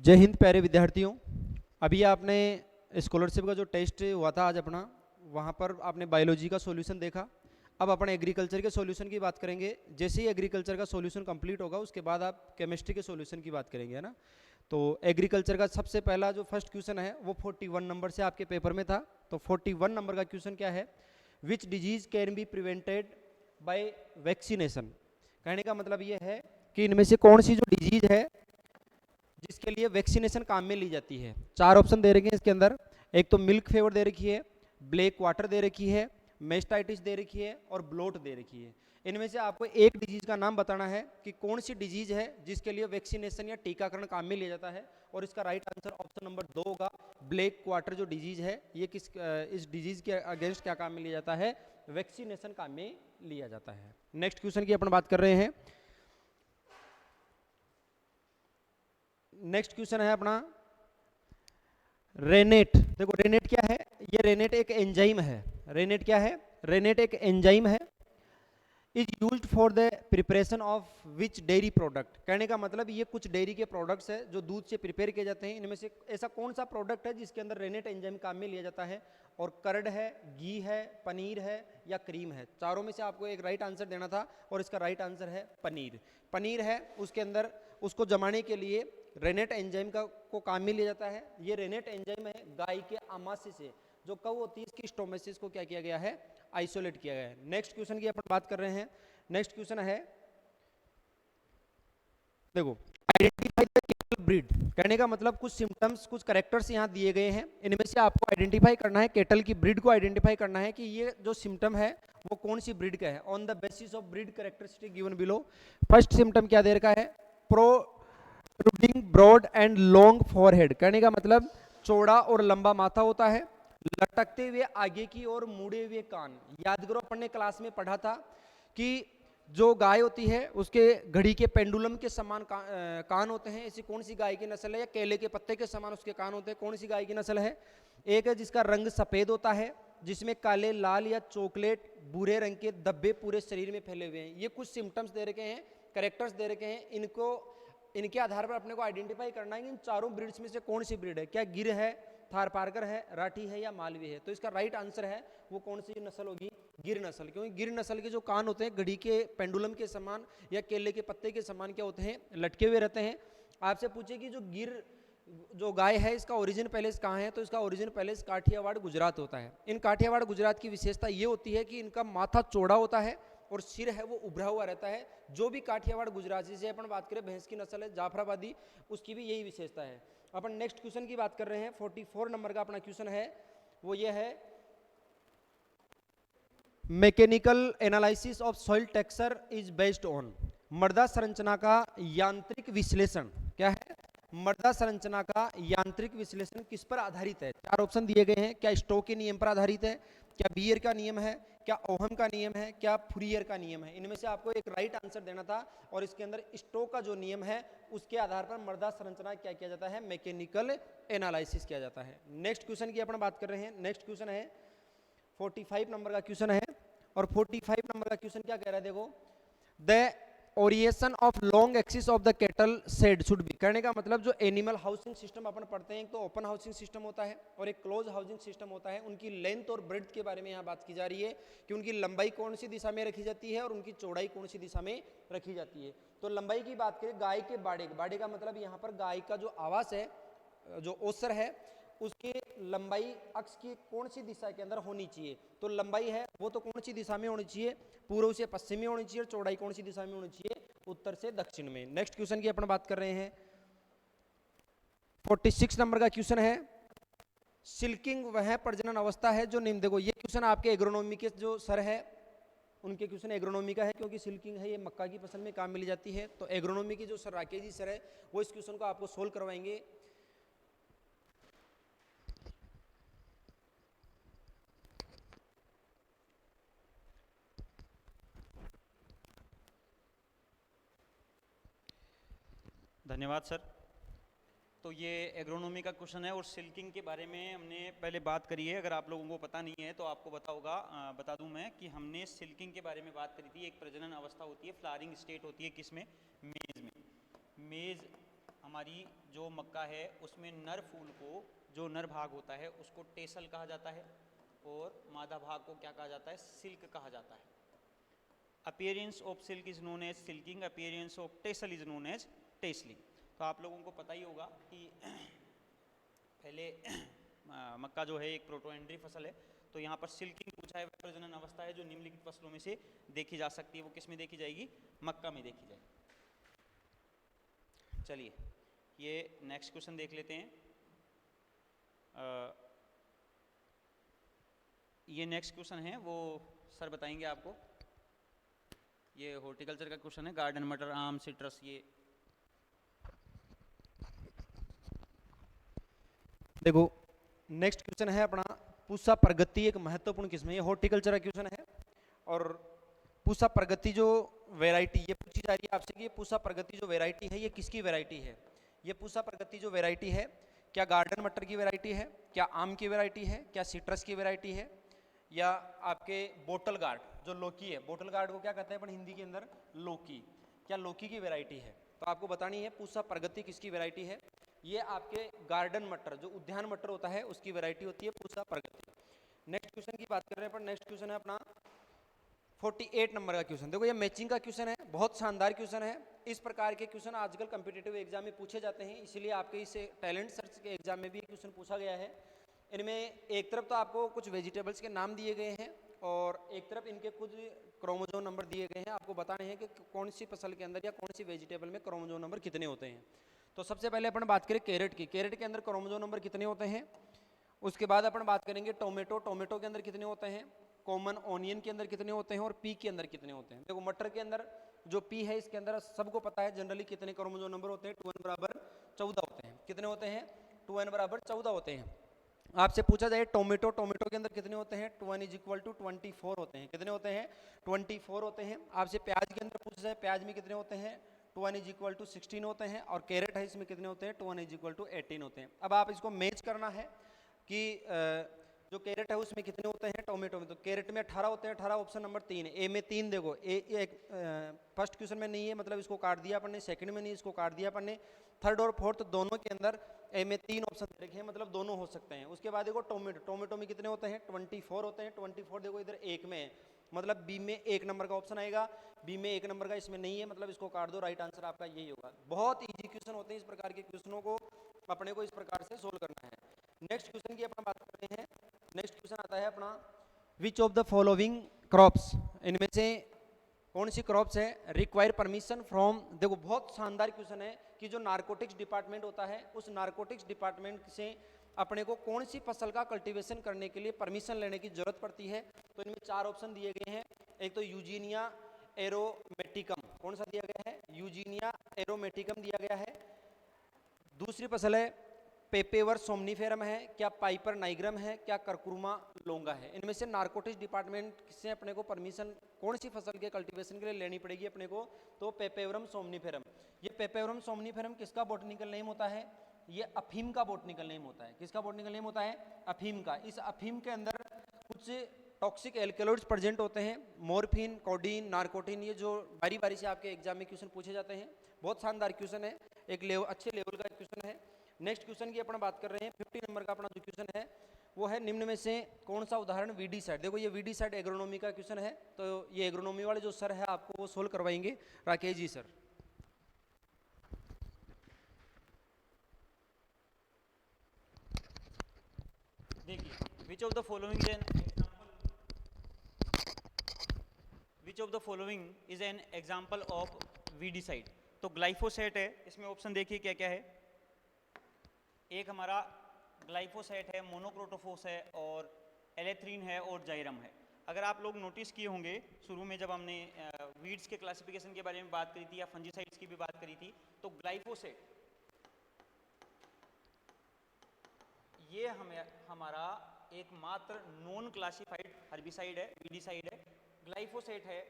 जय हिंद प्यारे विद्यार्थियों। अभी आपने स्कॉलरशिप का जो टेस्ट हुआ था आज अपना, वहाँ पर आपने बायोलॉजी का सॉल्यूशन देखा। अब अपन एग्रीकल्चर के सॉल्यूशन की बात करेंगे। जैसे ही एग्रीकल्चर का सॉल्यूशन कंप्लीट होगा उसके बाद आप केमिस्ट्री के सॉल्यूशन की बात करेंगे, है ना। तो एग्रीकल्चर का सबसे पहला जो फर्स्ट क्वेश्चन है वो 41 नंबर से आपके पेपर में था। तो 41 नंबर का क्वेश्चन क्या है, which disease can be prevented by vaccination. कहने का मतलब ये है कि इनमें से कौन सी जो डिजीज है जिसके लिए वैक्सीनेशन काम में ली जाती है। चार ऑप्शन दे रखे हैं इसके अंदर। एक तो मिल्क फेवर दे रखी है, ब्लैक वाटर दे रखी है, मेस्टाइटिस दे रखी है और ब्लोट दे रखी है। इनमें से आपको एक डिजीज का नाम बताना है कि कौन सी डिजीज है जिसके लिए वैक्सीनेशन या टीकाकरण काम में लिया जाता है। और इसका राइट आंसर ऑप्शन नंबर 2 होगा। ब्लैक वाटर जो डिजीज है ये इस डिजीज के अगेंस्ट क्या काम में लिया जाता है, वैक्सीनेशन काम में लिया जाता है। नेक्स्ट क्वेश्चन की अपन बात कर रहे हैं। नेक्स्ट क्वेश्चन है अपना रेनेट। देखो रेनेट क्या है, ये रेनेट एक एंजाइम है। रेनेट क्या है, रेनेट एक एंजाइम है। Is used for the preparation of which dairy product. कहने का मतलब ये कुछ डेयरी के प्रोडक्ट्स है जो दूध से प्रिपेयर किए जाते हैं। इनमें से ऐसा कौन सा प्रोडक्ट है जिसके अंदर रेनेट एंजाइम काम में लिया जाता है। और कर्ड है, घी है, पनीर है या क्रीम है। चारों में से आपको एक राइट आंसर देना था और इसका राइट आंसर है पनीर। पनीर है, उसके अंदर उसको जमाने के लिए रेनेट एंजाइम को काम में लिया जाता है। ये रेनेट एंजाइम है गाय के आमाशय से जो कव होती है इसकी स्टोमेसिस को क्या किया गया है, आइसोलेट किया गया है। नेक्स्ट क्वेश्चन की अपन बात कर रहे हैं। नेक्स्ट क्वेश्चन है, देखो आइडेंटिफाई द केटल ब्रीड। कहने का मतलब कुछ सिम्टम्स, कुछ कैरेक्टर्स यहाँ दिए गए हैं। इनमें से आपको आइडेंटिफाई करना है, केटल की ब्रीड को आइडेंटिफाई करना है कि ये जो सिम्टम है वो कौन सी ब्रीड का है। On the basis of breed characteristic given below. First symptom क्या दे रखा है, protruding broad and long forehead. कहने का मतलब चौड़ा और लंबा माथा होता है, लटकते हुए आगे की ओर मुड़े हुए कान। याद करो अपन ने क्लास में पढ़ा था कि जो गाय होती है उसके घड़ी के पेंडुलम के समान कान होते हैं। ऐसी कौन सी गाय की नस्ल है, या केले के पत्ते के समान उसके कान होते हैं, कौन सी गाय की नस्ल है। एक है जिसका रंग सफेद होता है, जिसमें काले, लाल या चॉकलेट भूरे रंग के धब्बे पूरे शरीर में फैले हुए हैं। ये कुछ सिम्टम्स दे रखे हैं, करेक्टर्स दे रखे हैं। इनके आधार पर अपने को आइडेंटिफाई करना है कि इन चारों ब्रीड्स में से कौन सी ब्रीड है। क्या गिर है, थारपारकर है, राठी है या मालवी है। तो इसका राइट आंसर है वो कौन सी नस्ल होगी, गिर नस्ल। क्योंकि गिर नस्ल के जो कान होते हैं घड़ी के पेंडुलम के समान या केले के पत्ते के समान क्या होते हैं, लटके हुए रहते हैं। आपसे पूछे कि जो गिर जो गाय है इसका ओरिजिन पैलेस कहाँ है, तो इसका ओरिजिन पैलेस काठियावाड़ गुजरात होता है। इन काठियावाड़ गुजरात की विशेषता ये होती है कि इनका माथा चौड़ा होता है और सिर है वो उभरा हुआ रहता है। जो भी काठियावाड़ गुजराती से अपन बात करें, भैंस की नस्ल है जाफराबादी, उसकी भी यही विशेषता है। अपन नेक्स्ट क्वेश्चन की बात कर रहे हैं। 44 नंबर का अपना क्वेश्चन है, वो ये है mechanical analysis of soil texture is based on. मृदा संरचना का यांत्रिक विश्लेषण क्या है, मृदा संरचना का यांत्रिक विश्लेषण किस पर आधारित है। चार ऑप्शन दिए गए हैं। क्या स्टोक के नियम पर आधारित है, क्या बीयर का नियम है, क्या ओहम का नियम है, क्या फुरियर का नियम है। इनमें से आपको एक राइट आंसर देना था और इसके अंदर स्टोक का जो नियम है उसके आधार पर मृदा संरचना क्या किया जाता है, मैकेनिकल एनालिसिस किया जाता है। नेक्स्ट क्वेश्चन की अपन बात कर रहे हैं। नेक्स्ट क्वेश्चन है 45 नंबर का क्वेश्चन है। और 45 नंबर का क्वेश्चन क्या कह रहा है, देखो the orientation of long axis of the cattle shed should be. कहने का मतलब जो एनिमल हाउसिंग सिस्टम अपन पढ़ते हैं, एक तो ओपन हाउसिंग सिस्टम होता है और एक क्लोज हाउसिंग सिस्टम होता है। उनकी लेंथ और ब्रेड्थ के बारे में यहाँ बात की जा रही है कि उनकी लंबाई कौन सी दिशा में रखी जाती है और उनकी चौड़ाई कौन सी दिशा में रखी जाती है। तो लंबाई की बात करें, गाय के बाड़े, बाड़े का मतलब यहाँ पर गाय का जो आवास है, जो ओसर है, उसकी लंबाई अक्ष की कौन सी दिशा के अंदर होनी चाहिए। तो लंबाई है वो तो कौन सी दिशा में होनी चाहिए, पूर्व से पश्चिम में होनी चाहिए। और चौड़ाई कौन सी दिशा में होनी चाहिए, उत्तर से दक्षिण में। नेक्स्ट क्वेश्चन की अपन बात कर रहे हैं। 46 नंबर का क्वेश्चन है, सिल्किंग वह प्रजनन अवस्था है जो निम्न। देखो ये क्वेश्चन आपके एग्रोनॉमी के जो सर है उनके क्वेश्चन एग्रोनॉमी का है, क्योंकि सिल्किंग है ये मक्का की फसल में काम में ली जाती है। तो एग्रोनॉमी की जो सर राकेश जी सर है वो इस क्वेश्चन को आपको सोल्व करवाएंगे। धन्यवाद सर। तो ये एग्रोनॉमी का क्वेश्चन है और सिल्किंग के बारे में हमने पहले बात करी है। अगर आप लोगों को पता नहीं है तो आपको बता दूं मैं कि हमने सिल्किंग के बारे में बात करी थी। एक प्रजनन अवस्था होती है, फ्लावरिंग स्टेट होती है, किसमें, मेज में। मेज हमारी जो मक्का है उसमें नर फूल को, जो नर भाग होता है उसको टेसल कहा जाता है और मादा भाग को क्या कहा जाता है, सिल्क कहा जाता है। Appearance of silk is known as silking, appearance of tassel is known as tasseling. तो आप लोगों को पता ही होगा कि पहले मक्का जो है एक प्रोटोएंड्री फसल है, तो यहाँ पर सिल्किंग पूछा है, प्रजनन अवस्था है जो निम्नलिखित फसलों में से देखी जा सकती है, वो किस में देखी जाएगी, मक्का में देखी जाएगी। चलिए ये नेक्स्ट क्वेश्चन देख लेते हैं। ये नेक्स्ट क्वेश्चन है वो सर बताएंगे आपको। ये हॉर्टिकल्चर का क्वेश्चन है, गार्डन मटर आम सिट्रस। ये देखो नेक्स्ट क्वेश्चन है अपना पूसा प्रगति एक महत्वपूर्ण किस्म है। ये हॉर्टिकल्चर का क्वेश्चन है और पूसा प्रगति जो वैरायटी ये पूछी जा रही है आपसे कि ये पूसा प्रगति जो वैरायटी है ये किसकी वैरायटी है। ये पूसा प्रगति जो वैरायटी है क्या गार्डन मटर की वैरायटी है, क्या आम की वैरायटी है, क्या सिट्रस की वैरायटी है, या आपके बोटल गार्ड जो लौकी है, बोटल गार्ड को क्या कहते हैं अपन हिंदी के अंदर, लौकी, क्या लौकी की वैरायटी है। तो आपको बतानी है पूसा प्रगति किसकी वैरायटी है। ये आपके गार्डन मटर जो उद्यान मटर होता है उसकी वैरायटी होती है पूसा प्रगति। नेक्स्ट क्वेश्चन की बात कर रहे हैं अपन। नेक्स्ट क्वेश्चन है अपना 48 नंबर का क्वेश्चन। देखो ये मैचिंग का क्वेश्चन है, बहुत शानदार क्वेश्चन है। इस प्रकार के क्वेश्चन आजकल कम्पिटिटिव एग्जाम में पूछे जाते हैं, इसलिए आपके इस टैलेंट सर्च के एग्जाम में भी क्वेश्चन पूछा गया है। इनमें एक तरफ तो आपको कुछ वेजिटेबल्स के नाम दिए गए हैं और एक तरफ इनके कुछ क्रोमोजोम नंबर दिए गए हैं। आपको बताने हैं कि कौन सी फसल के अंदर या कौन सी वेजिटेबल में क्रोमोजोम नंबर कितने होते हैं। तो सबसे पहले अपन बात करें कैरेट की। कैरेट के अंदर क्रोमोजोम नंबर कितने होते हैं। उसके बाद अपन बात करेंगे टोमेटो, टोमेटो के अंदर कितने होते हैं। कॉमन ऑनियन के अंदर कितने होते हैं और पी के अंदर कितने होते हैं। देखो मटर के अंदर जो पी है इसके अंदर सबको पता है जनरली कितने क्रोमोजोम नंबर होते हैं, 2n बराबर 14 होते हैं। कितने होते हैं, 2n बराबर 14 होते हैं। आपसे पूछा जाए टोमेटो, टोमेटो के अंदर कितने होते हैं, 2n इज इक्वल टू 24 होते हैं। कितने होते हैं, 24 होते हैं। आपसे प्याज के अंदर पूछा जाए प्याज में कितने होते हैं, 2n इज इक्वल टू 16 होते हैं। और कैरेट है इसमें कितने होते हैं, 2n इज इक्वल टू 18 होते हैं। अब आप इसको मैच करना है कि जो कैरेट है उसमें कितने होते हैं टोमेटो में। तो कैरेट में 18 होते हैं, 18 ऑप्शन नंबर 3 है। ए में 3 देखो, ए फर्स्ट क्वेश्चन में नहीं है मतलब इसको काट दिया अपन ने, सेकंड में नहीं इसको काट दिया अपन ने, थर्ड और फोर्थ दोनों के अंदर ए में 3 ऑप्शन देखे हैं मतलब दोनों हो सकते हैं। उसके बाद देखो टोमेटो, टोमेटो में कितने होते हैं, 24 होते हैं। 24 देखो इधर एक में है मतलब बी में 1 नंबर का ऑप्शन आएगा। बी में 1 नंबर का इसमें नहीं है मतलब इसको काट दो, राइट आंसर आपका यही होगा। बहुत ईजी क्वेश्चन होते हैं, इस प्रकार के क्वेश्चनों को अपने को इस प्रकार से सोल्व करना है। नेक्स्ट क्वेश्चन की अपन बात करते हैं। नेक्स्ट क्वेश्चन आता है अपना विच ऑफ द फॉलोइंग क्रॉप्स, इनमें से कौन सी क्रॉप्स है रिक्वायर परमिशन फ्रॉम। देखो बहुत शानदार क्वेश्चन है कि जो नारकोटिक्स डिपार्टमेंट होता है उस नारकोटिक्स डिपार्टमेंट से अपने को कौन सी फसल का कल्टीवेशन करने के लिए परमिशन लेने की जरूरत पड़ती है। तो इनमें 4 ऑप्शन दिए गए हैं। एक तो यूजीनिया एरोमेटिकम, कौन सा दिया गया है, यूजीनिया एरोमेटिकम दिया गया है। दूसरी फसल है पेपेवर सोमनीफेरम है, क्या पाइपर नाइग्रम है, क्या करकुरमा लोंगा है। इनमें से नारकोटिक्स डिपार्टमेंट से अपने को परमिशन कौन सी फसल के कल्टीवेशन के लिए लेनी पड़ेगी अपने को, तो पेपेवरम सोमनीफेरम। ये पेपेवरम सोमनीफेरम किसका बॉटनिकल नेम होता है, ये अफीम का बॉटनिकल नेम होता है। किसका बॉटनिकल नेम होता है, अफीम का। इस अफीम के अंदर कुछ टॉक्सिक एल्केलॉइड्स प्रेजेंट होते हैं, मोरफिन, कोडीन, नारकोटिन, ये जो बारी बारी से आपके एग्जाम में क्वेश्चन पूछे जाते हैं। बहुत शानदार क्वेश्चन है, एक अच्छे लेवल का क्वेश्चन है। नेक्स्ट क्वेश्चन की अपन बात कर रहे हैं 50 नंबर का अपना जो क्वेश्चन है वो है निम्न में से कौन सा उदाहरण वीडी साइड। देखो ये वीडी साइड एग्रोनॉमी का क्वेश्चन है, तो ये एग्रोनॉमी वाले जो सर है आपको वो सोल्व करवाएंगे, राकेश जी सर। देखिए विच of the following is an example of weedicide. तो ग्लाइफोसेट है, इसमें ऑप्शन देखिए क्या क्या है। एक हमारा ग्लाइफोसेट है, मोनोक्रोटोफोस है और एलेथ्रीन है और जाइरम है। अगर आप लोग नोटिस किए होंगे शुरू में जब हमने वीड्स के क्लासिफिकेशन के बारे में बात करी थी या फंजीसाइड्स की भी बात करी थी, तो ग्लाइफोसेट ये हमारा एकमात्र नॉन क्लासिफाइड हर्बिसाइड है, वीडीसाइड है, ग्लाइफोसेट है।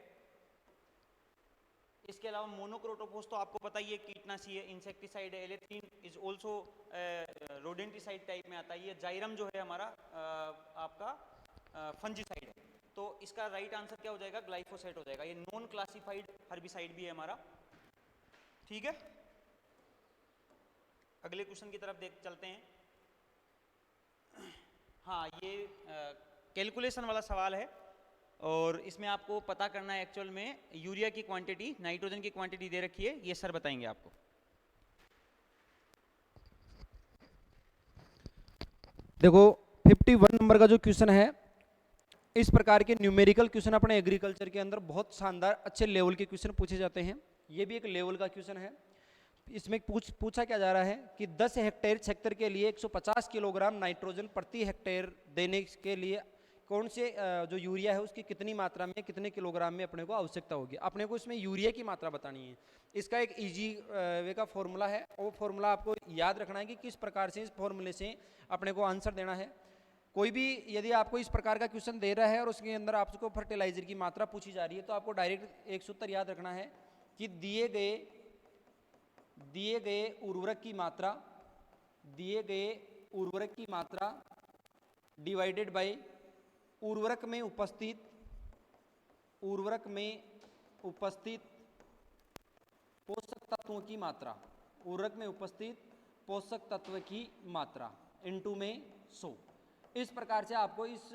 इसके अलावा मोनोक्रोटोफोस तो आपको पता ही है कीटनाशी है, इंसेक्टिसाइड है। एलेथ्रीन इज ऑल्सो रोडेंटिसाइड टाइप में आता है। ये जाइरम जो है हमारा आपका फंजीसाइड है। तो इसका राइट आंसर क्या हो जाएगा, ग्लाइफोसेट हो जाएगा। ये नॉन क्लासिफाइड हर्बिसाइड भी है हमारा, ठीक है। अगले क्वेश्चन की तरफ देख चलते हैं। हाँ, ये कैलकुलेशन वाला सवाल है और इसमें आपको पता करना है एक्चुअल में यूरिया की क्वांटिटी, नाइट्रोजन की क्वांटिटी दे रखी है, ये सर बताएंगे आपको। देखो 51 नंबर का जो क्वेश्चन है, इस प्रकार के न्यूमेरिकल क्वेश्चन अपने एग्रीकल्चर के अंदर बहुत शानदार अच्छे लेवल के क्वेश्चन पूछे जाते हैं। ये भी एक लेवल का क्वेश्चन है। इसमें पूछा क्या जा रहा है कि 10 हेक्टेयर क्षेत्र के लिए 150 किलोग्राम नाइट्रोजन प्रति हेक्टेयर देने के लिए कौन से जो यूरिया है उसकी कितनी मात्रा में, कितने किलोग्राम में अपने को आवश्यकता होगी। अपने को इसमें यूरिया की मात्रा बतानी है। इसका एक इजी वे का फॉर्मूला है, वो फॉर्मूला आपको याद रखना है कि किस प्रकार से इस फॉर्मूले से अपने को आंसर देना है। कोई भी यदि आपको इस प्रकार का क्वेश्चन दे रहा है और उसके अंदर आपको फर्टिलाइजर की मात्रा पूछी जा रही है, तो आपको डायरेक्ट एक सूत्र याद रखना है कि दिए गए उर्वरक की मात्रा डिवाइडेड बाय उर्वरक में उपस्थित पोषक तत्वों की मात्रा, उर्वरक में उपस्थित पोषक तत्व की मात्रा इनटू में 100। इस प्रकार से आपको इस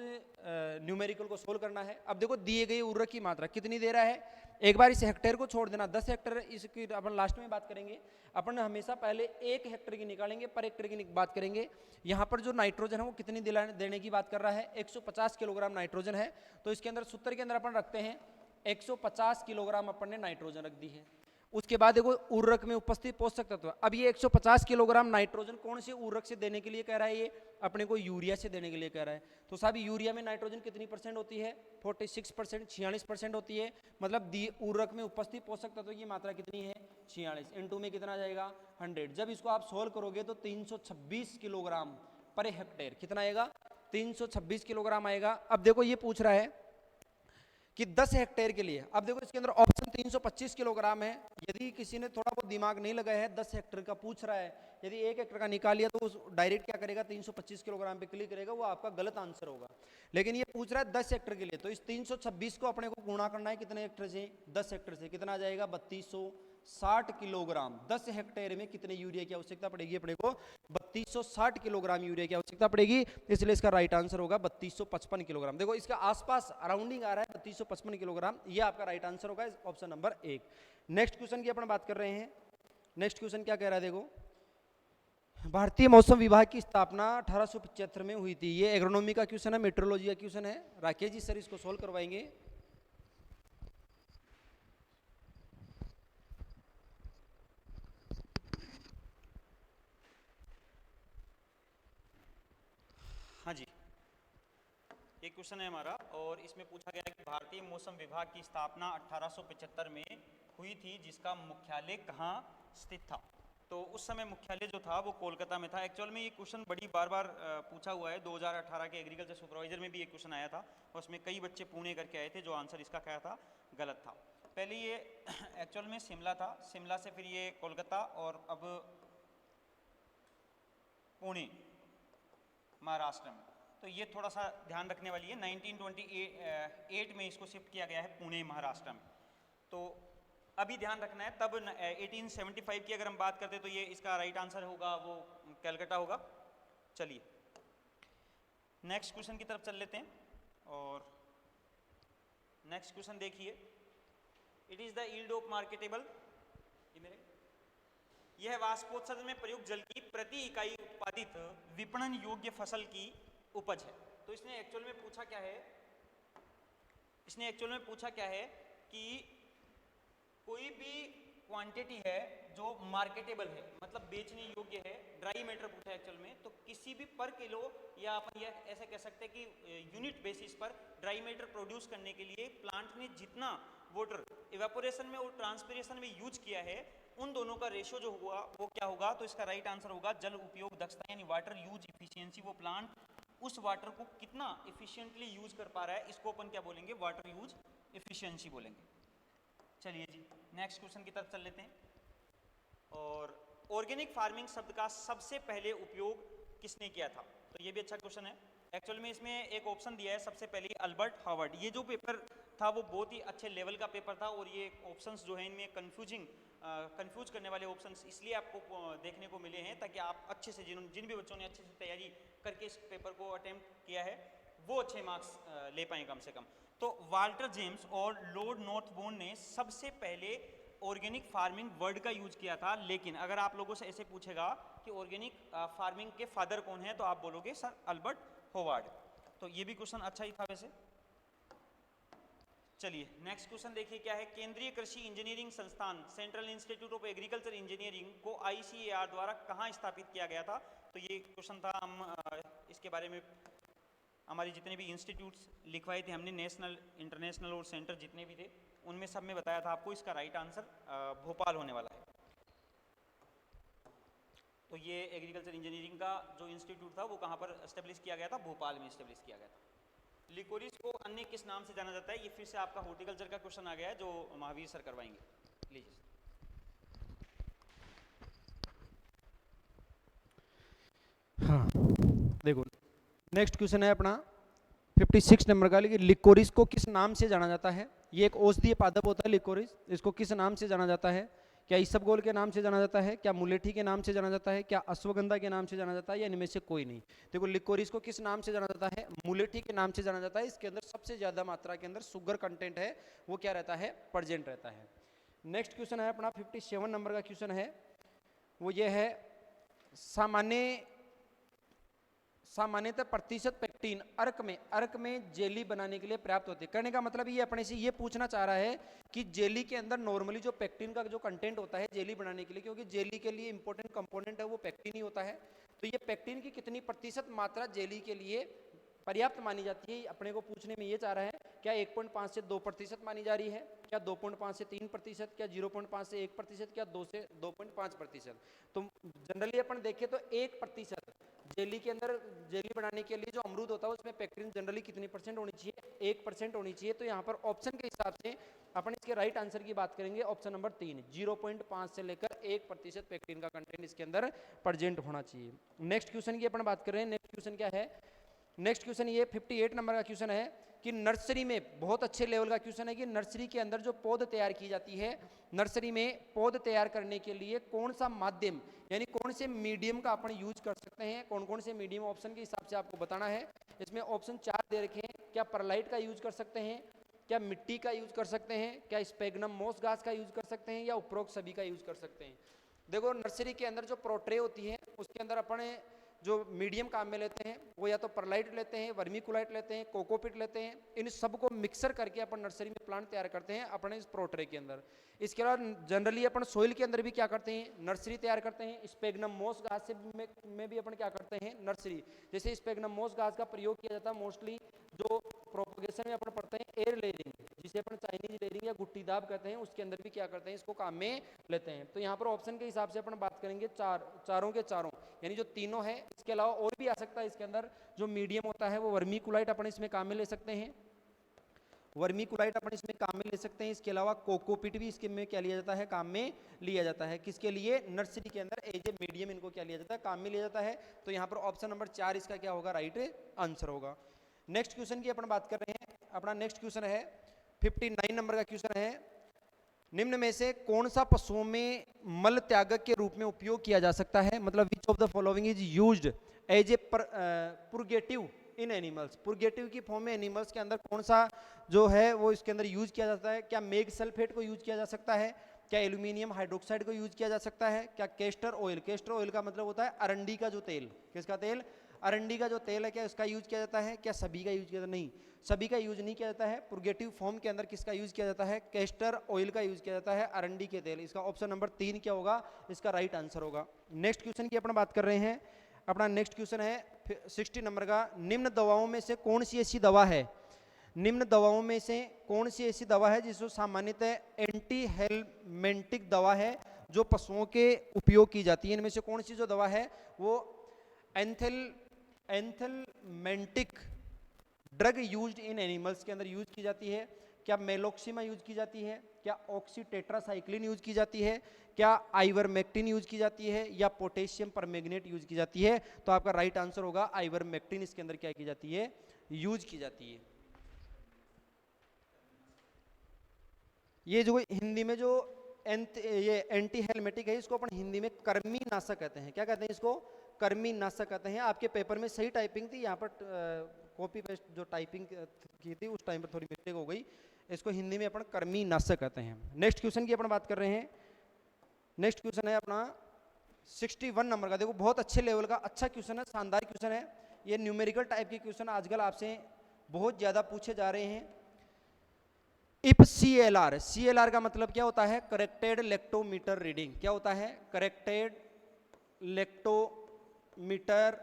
न्यूमेरिकल को सोल्व करना है। अब देखो दिए गए उर्वरक की मात्रा कितनी दे रहा है, एक बार इस हेक्टेयर को छोड़ देना, 10 हेक्टेयर इसकी अपन लास्ट में बात करेंगे। अपन हमेशा पहले 1 हेक्टेयर की निकालेंगे, पर हेक्टेयर की बात करेंगे। यहाँ पर जो नाइट्रोजन है वो कितनी देने की बात कर रहा है, 150 किलोग्राम नाइट्रोजन है। तो इसके अंदर सूत्र के अंदर अपन रखते हैं 150 किलोग्राम अपन ने नाइट्रोजन रख दी है। उसके बाद देखो उर्वरक में उपस्थित पोषक तत्व, अब ये 150 किलोग्राम नाइट्रोजन कौन से उर्वरक से देने के लिए कह रहा है, ये अपने को यूरिया से देने के लिए कह रहा है। तो साहब यूरिया में नाइट्रोजन कितनी परसेंट होती है, 46%, 46% होती है। मतलब उर्वरक में उपस्थित पोषक तत्व की मात्रा कितनी है, 46, इनटू में कितना जाएगा 100। जब इसको आप सोल्व करोगे तो 326 किलोग्राम पर हेक्टेयर कितना आएगा, 326 किलोग्राम आएगा। अब देखो ये पूछ रहा है कि 10 हेक्टेयर के लिए, अब देखो इसके अंदर ऑप्शन 325 किलोग्राम है। यदि किसी ने थोड़ा बहुत दिमाग नहीं लगाया है, 10 हेक्टेयर का पूछ रहा है, यदि 1 हेक्टेयर का निकाल लिया तो डायरेक्ट क्या करेगा 325 किलोग्राम पे क्लिक करेगा, वो आपका गलत आंसर होगा। लेकिन ये पूछ रहा है 10 हेक्टेयर के लिए, तो इस 326 को अपने को गुणा करना है कितने हेक्टेयर से, 10 हेक्टेयर से, कितना आ जाएगा 3260 किलोग्राम। 10 हेक्टेयर में कितने यूरिया की आवश्यकता पड़ेगी, अपने को 3260 किलोग्राम यूरिया की आवश्यकता पड़ेगी। इसलिए इसका राइट आंसर होगा 3255 किलोग्राम। देखो इसका आसपास अराउंडिंग आ रहा है 3255 किलोग्राम, ये आपका राइट आंसर होगा ऑप्शन नंबर 1। नेक्स्ट क्वेश्चन की अपन बात कर रहे हैं। नेक्स्ट क्वेश्चन क्या कह रहा है, देखो भारतीय मौसम विभाग की स्थापना 1875 में हुई थी। ये एग्रोनॉमी का क्वेश्चन है, मेट्रोलॉजी का क्वेश्चन है। राकेश जी सर इसको सोल्व करवाएंगे। हाँ जी, एक क्वेश्चन है हमारा और इसमें पूछा गया है कि भारतीय मौसम विभाग की स्थापना 1875 में हुई थी, जिसका मुख्यालय कहाँ स्थित था। तो उस समय मुख्यालय जो था वो कोलकाता में था। एक्चुअल में ये क्वेश्चन बड़ी बार पूछा हुआ है। 2018 के एग्रीकल्चर सुपरवाइजर में भी एक क्वेश्चन आया था और उसमें कई बच्चे पुणे करके आए थे, जो आंसर इसका क्या था, गलत था। पहले ये एक्चुअल में शिमला था, शिमला से फिर ये कोलकाता और अब पुणे महाराष्ट्र में। तो ये थोड़ा सा ध्यान रखने वाली है। 1928 में इसको शिफ्ट किया गया है पुणे महाराष्ट्र में। तो अभी ध्यान रखना है, तब 1875 की अगर हम बात करते तो ये इसका राइट आंसर होगा वो कलकत्ता होगा। चलिए नेक्स्ट क्वेश्चन की तरफ चल लेते हैं और नेक्स्ट क्वेश्चन देखिए। It is the yield of marketable, यह वाष्पोत्सर्जन में प्रयुक्त जल की प्रति इकाई उत्पादित विपणन योग्य फसल की उपज है। तो इसने एक्चुअल में पूछा क्या है, कि कोई भी क्वांटिटी है जो मार्केटेबल है, मतलब बेचने योग्य है, ड्राई मैटर पूछा है एक्चुअल में, तो किसी भी पर किलो या अपन यह ऐसे कह सकते हैं कि यूनिट बेसिस पर ड्राई मैटर प्रोड्यूस करने के लिए प्लांट ने जितना वाटर इवेपोरेशन में और ट्रांसपिरेशन में यूज किया है, उन दोनों का रेशियो जो हुआ वो क्या होगा। तो इसका राइट आंसर होगा जल उपयोग दक्षता, यानी वाटर यूज इफिशियंसी। वो प्लांट उस वाटर को कितना इफिशिएंटली यूज कर पा रहा है, इसको अपन क्या बोलेंगे, वाटर यूज इफिशियंसी बोलेंगे। चलिए जी नेक्स्ट क्वेश्चन की तरफ चल लेते हैं। और ऑर्गेनिक फार्मिंग शब्द का सबसे पहले उपयोग किसने किया था। तो ये भी अच्छा क्वेश्चन है। एक्चुअल में इसमें एक ऑप्शन दिया है सबसे पहले अल्बर्ट हावर्ड। ये जो पेपर था वो बहुत ही अच्छे लेवल का पेपर था, और ये ऑप्शंस जो हैं इनमें कंफ्यूज करने वाले ऑप्शंस इसलिए आपको देखने को मिले हैं ताकि आप अच्छे से जिन भी बच्चों ने अच्छे से तैयारी करके इस पेपर को अटेम्प्ट किया है वो अच्छे मार्क्स ले पाएँ कम से कम। तो वाल्टर जेम्स और लॉर्ड नॉर्थबोर्न ने सबसे पहले ऑर्गेनिक फार्मिंग वर्ड का यूज किया था, लेकिन अगर आप लोगों से ऐसे पूछेगा कि ऑर्गेनिक फार्मिंग के फादर कौन है तो आप बोलोगे सर अल्बर्ट होवार्ड। तो ये भी क्वेश्चन अच्छा ही था वैसे। चलिए नेक्स्ट क्वेश्चन देखिए क्या है। केंद्रीय कृषि इंजीनियरिंग संस्थान central institute of agriculture engineering को ICAR द्वारा कहाँ स्थापित किया गया था? तो ये क्वेश्चन था, हम इसके बारे में हमारी जितने भी इंस्टीट्यूट्स लिखवाए थे हमने, नेशनल इंटरनेशनल और सेंटर जितने भी थे उनमें सब में बताया था आपको। इसका राइट आंसर भोपाल होने वाला है। तो ये एग्रीकल्चर इंजीनियरिंग का जो इंस्टीट्यूट था वो कहाँ पर एस्टेब्लिश किया गया था? भोपाल में एस्टेब्लिश किया गया था। लिकोरिस को अन्य किस नाम से जाना जाता है? ये फिर से आपका हॉर्टिकल्चर का क्वेश्चन आ गया है जो महावीर सर करवाएंगे। लीजिए। हाँ देखो नेक्स्ट क्वेश्चन है अपना 56 नंबर का, लेकिन लिकोरिस को किस नाम से जाना जाता है? ये एक औषधीय पादप होता है लिकोरिस, इसको किस नाम से जाना जाता है? क्या इसबगोल के नाम से जाना जाता है? क्या मुलेठी के नाम से जाना जाता है? क्या अश्वगंधा के नाम से जाना जाता है? या इनमें से कोई नहीं? देखो लिकोरिस को किस नाम से जाना जाता है? मुलेठी के नाम से जाना जाता है। इसके अंदर सबसे ज्यादा मात्रा के अंदर शुगर कंटेंट है, वो क्या रहता है? प्रेजेंट रहता है। नेक्स्ट क्वेश्चन है अपना 57 नंबर का क्वेश्चन है, वो ये है सामान्यतः प्रतिशत पेक्टिन अर्क में जेली बनाने के लिए पर्याप्त होती है। कहने का मतलब ये अपने से ये पूछना चाह रहा है कि जेली के अंदर नॉर्मली जो पेक्टिन का जो कंटेंट होता है जेली बनाने के लिए, क्योंकि जेली के लिए इंपॉर्टेंट कंपोनेंट है वो पेक्टिन ही होता है, तो ये पेक्टिन की कितनी प्रतिशत मात्रा जेली के लिए पर्याप्त मानी जाती है, अपने को पूछने में ये चाह रहा है। क्या 1.5 से 2% मानी जा रही है? क्या 2.5 से 3%? क्या 0.5 से 1%? क्या 2 से 2.5%? तो जनरली अपन देखें तो 1% जेली के अंदर, जेली बनाने के लिए जो अमरूद होता है उसमें पेक्टिन जनरली कितनी परसेंट होनी चाहिए? 1% होनी चाहिए। तो यहाँ पर ऑप्शन के हिसाब से अपन इसके राइट आंसर की बात करेंगे, ऑप्शन नंबर 3 0.5 से लेकर 1% पेक्टिन का कंटेंट इसके अंदर प्रेजेंट होना चाहिए। नेक्स्ट क्वेश्चन की अपन बात कर रहे हैं। नेक्स्ट क्वेश्चन क्या है? नेक्स्ट क्वेश्चन ये 58 नंबर का क्वेश्चन है कि नर्सरी में, बहुत अच्छे लेवल का क्वेश्चन है कि नर्सरी के अंदर जो पौध तैयार की जाती है, नर्सरी में पौध तैयार करने के लिए कौन सा माध्यम यानी कौन से मीडियम का अपन यूज कर सकते हैं? कौन कौन से मीडियम ऑप्शन के हिसाब से आपको बताना है। इसमें ऑप्शन 4 दे रखे हैं। क्या परलाइट का यूज कर सकते हैं? क्या मिट्टी का यूज कर सकते हैं? क्या स्पेगनम मोस घास का यूज कर सकते हैं? या उपरोक्त सभी का यूज कर सकते हैं? देखो नर्सरी के अंदर जो प्रोट्रे होती है उसके अंदर अपने जो मीडियम काम में लेते हैं वो या तो परलाइट लेते हैं, वर्मीकुलाइट लेते हैं, कोकोपिट लेते हैं। इन सब को मिक्सर करके अपन नर्सरी में प्लांट तैयार करते हैं अपने इस प्रोट्रे के अंदर। इसके अलावा जनरली अपन सोइल के अंदर भी क्या करते हैं? नर्सरी तैयार करते हैं। स्पेगनम मोस घास से में भी अपन क्या करते हैं? नर्सरी। जैसे स्पेगनम मोस घास का प्रयोग किया जाता है मोस्टली जो प्रोपोगेशन में अपन पढ़ते हैं एयर लेयरिंग, जिसे अपन चाइनीज लेयरिंग या गुट्टी दाब कहते हैं, उसके अंदर भी क्या करते हैं? इसको काम में लेते हैं। तो यहाँ पर ऑप्शन के हिसाब से अपन बात करेंगे चारों के चारों, यानी जो तीनों है। इसके अलावा और भी आ सकता है इसके अंदर। जो मीडियम होता है वो वर्मीकुलाइट अपन इसमें काम में ले सकते हैं, वर्मीकुलाइट अपन इसमें काम में ले सकते हैं। इसके अलावा कोकोपिट भी इसके में क्या लिया जाता है? काम में लिया जाता है। किसके लिए? नर्सरी के अंदर एज ए मीडियम इनको क्या लिया जाता है? काम में लिया जाता है। तो यहाँ पर ऑप्शन नंबर 4 इसका क्या होगा? राइट आंसर होगा। नेक्स्ट क्वेश्चन की अपन बात कर रहे हैं। अपना नेक्स्ट क्वेश्चन है 59 नंबर का क्वेश्चन है, निम्न में से कौन सा पशुओं में मल त्यागक के रूप में उपयोग किया जा सकता है? मतलब which of the following is used as a purgative in animals. Purgative की फॉर्म में एनिमल्स के अंदर कौन सा जो है वो इसके अंदर यूज किया जाता है? क्या मेग सल्फेट को यूज किया जा सकता है? क्या एल्यूमिनियम हाइड्रोक्साइड को यूज किया जा सकता है? क्या केस्टर ऑयल, केस्टर ऑयल का मतलब होता है अरंडी का जो तेल, किसका तेल? अरंडी का जो तेल है, क्या उसका यूज किया जाता है? क्या सभी का यूज किया जाता है? नहीं, सभी का यूज नहीं किया जाता है। पुर्गेटिव फॉर्म के अंदर किसका यूज किया जाता है? केस्टर ऑयल का यूज किया जाता है, अरंडी के तेल। इसका ऑप्शन नंबर 3 क्या होगा? इसका राइट आंसर होगा। नेक्स्ट क्वेश्चन की अपन बात कर रहे हैं। अपना नेक्स्ट क्वेश्चन है 60 नंबर का, निम्न दवाओं में से कौन सी ऐसी दवा है, निम्न दवाओं में से कौन सी ऐसी दवा है जिसको सामान्यतः एंटी हेलमेंटिक दवा है जो पशुओं के उपयोग की जाती है? इनमें से कौन सी जो दवा है वो anthelmintic drug used in animals के अंदर यूज की जाती है? क्या मेलोक्सिमा यूज की जाती है? क्या ऑक्सीटेट्रासाइक्लिन यूज की जाती है? क्या आइवरमेक्टिन यूज की जाती है? या पोटेशियम परमैंगनेट यूज की जाती है? तो आपका राइट आंसर होगा आइवरमेक्टिन इसके अंदर क्या की जाती है? यूज की जाती है। ये जो हिंदी में जो ये एंटी हेलमेटिक है, इसको अपन हिंदी में कर्मी नाशक कहते हैं। क्या कहते हैं इसको? कर्मी नाशक कहते हैं। आपके पेपर में सही टाइपिंग थी, यहाँ पर कॉपी पेस्ट जो टाइपिंग की थी उस टाइम पर थोड़ी मिस्टेक हो गई। इसको हिंदी में अपन कर्मी नाशक कहते हैं। नेक्स्ट क्वेश्चन की अपन बात कर रहे हैं। नेक्स्ट क्वेश्चन है अपना 61 नंबर का। देखो बहुत अच्छे लेवल का अच्छा क्वेश्चन है, शानदार क्वेश्चन है। ये न्यूमेरिकल टाइप के क्वेश्चन आजकल आपसे बहुत ज्यादा पूछे जा रहे हैं। इफ CLR, CLR का मतलब क्या होता है? Corrected lactometer reading. क्या होता है? Corrected lactometer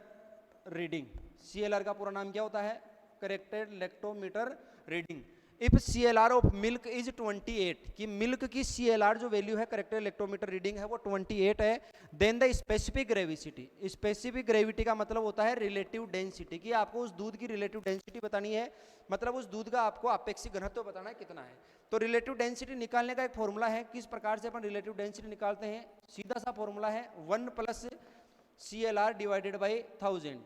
reading. CLR का पूरा नाम क्या होता है? Corrected lactometer reading. If CLR of milk is 28, कि मिल्क की CLR जो वैल्यू है करेक्टेड लेक्टोमीटर रीडिंग है वो 28 है, then the specific gravity. Specific gravity का मतलब होता है रिलेटिव डेंसिटी, कि आपको उस दूध की रिलेटिव डेंसिटी बतानी है, मतलब उस दूध का आपको अपेक्षित घनत्व बताना है कितना है। तो रिलेटिव डेंसिटी निकालने का एक फॉर्मूला है। किस प्रकार से अपन रिलेटिव डेंसिटी निकालते हैं? सीधा सा फॉर्मूला है 1 + CLR डिवाइडेड बाई 1000।